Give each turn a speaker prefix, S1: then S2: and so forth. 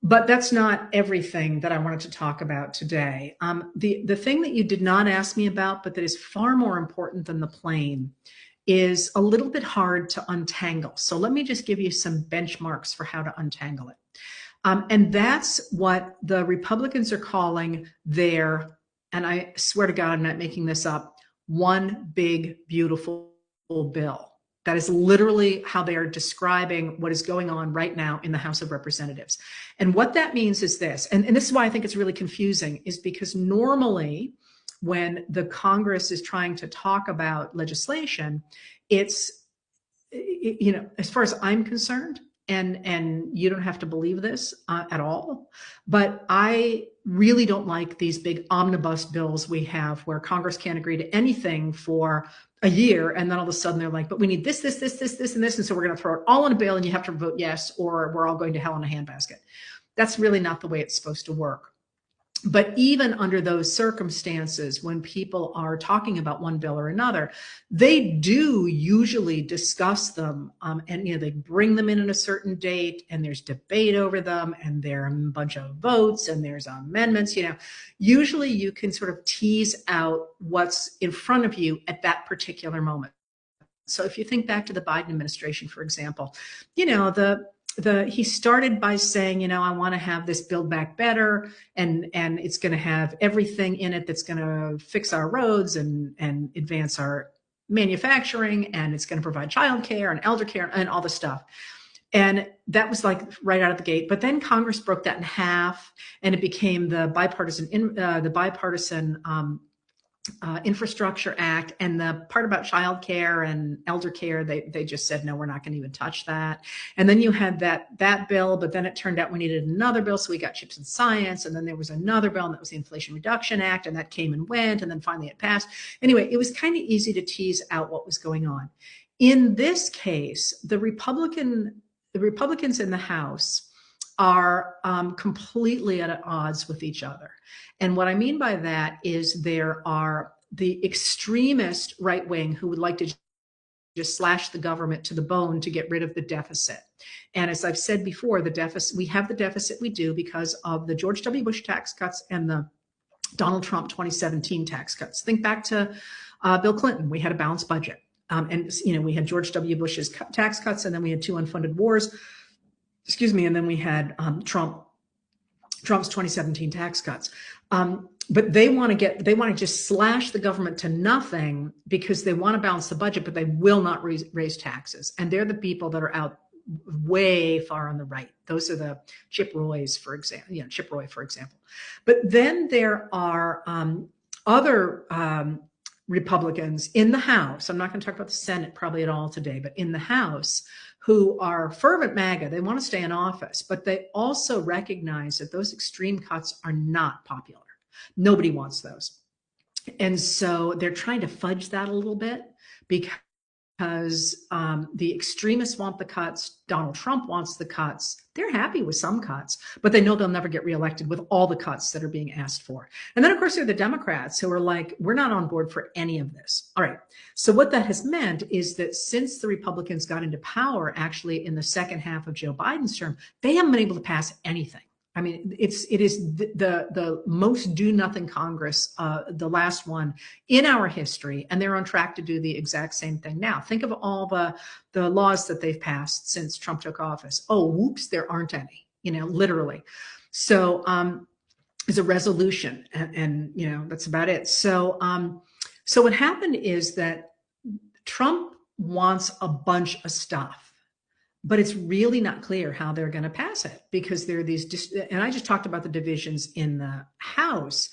S1: But that's not everything that I wanted to talk about today. The thing that you did not ask me about, but that is far more important than the plane, is a little bit hard to untangle. So let me just give you some benchmarks for how to untangle it. And that's what the Republicans are calling their, and I swear to God, I'm not making this up, one big, beautiful bill. That is literally how they are describing what is going on right now in the House of Representatives. And what that means is this, and this is why I think it's really confusing, is because normally when the Congress is trying to talk about legislation, it's, as far as I'm concerned, and you don't have to believe this at all, but I really don't like these big omnibus bills we have where Congress can't agree to anything for a year, and then all of a sudden they're like, but we need this, and this, and so we're going to throw it all in a bill and you have to vote yes, or we're all going to hell in a handbasket. That's really not the way it's supposed to work. But even under those circumstances, when people are talking about one bill or another, they do usually discuss them, and they bring them in a certain date, and there's debate over them, and there are a bunch of votes, and there's amendments. Usually you can sort of tease out what's in front of you at that particular moment. So if you think back to the Biden administration, for example, he started by saying, I want to have this Build Back Better, and it's going to have everything in it that's going to fix our roads and advance our manufacturing, and it's going to provide childcare and elder care and all this stuff. And that was like right out of the gate. But then Congress broke that in half, and it became the bipartisan Infrastructure Act, and the part about childcare and elder care, they just said, no, we're not going to even touch that. And then you had that bill, but then it turned out we needed another bill, so we got CHIPS and Science, and then there was another bill, and that was the Inflation Reduction Act, and that came and went, and then finally it passed. Anyway, it was kind of easy to tease out what was going on. In this case, the Republicans in the House are completely at odds with each other. And what I mean by that is there are the extremist right wing who would like to just slash the government to the bone to get rid of the deficit. And as I've said before, we have the deficit we do because of the George W. Bush tax cuts and the Donald Trump 2017 tax cuts. Think back to Bill Clinton. We had a balanced budget. And we had George W. Bush's tax cuts, and then we had two unfunded wars. And then we had Trump's 2017 tax cuts. But they want to just slash the government to nothing because they want to balance the budget, but they will not raise taxes. And they're the people that are out way far on the right. Those are the Chip Roy, for example. But then there are other Republicans in the House. I'm not going to talk about the Senate probably at all today, but in the House, who are fervent MAGA. They want to stay in office, but they also recognize that those extreme cuts are not popular. Nobody wants those. And so they're trying to fudge that a little bit because the extremists want the cuts. Donald Trump wants the cuts. They're happy with some cuts, but they know they'll never get reelected with all the cuts that are being asked for. And then, of course, there are the Democrats who are like, we're not on board for any of this. All right. So what that has meant is that since the Republicans got into power, actually in the second half of Joe Biden's term, they haven't been able to pass anything. I mean, it is the most do nothing Congress, the last one in our history, and they're on track to do the exact same thing now. Think of all the laws that they've passed since Trump took office. Oh, whoops, there aren't any, literally. So there's a resolution, and that's about it. So what happened is that Trump wants a bunch of stuff. But it's really not clear how they're going to pass it because there are these, and I just talked about the divisions in the House.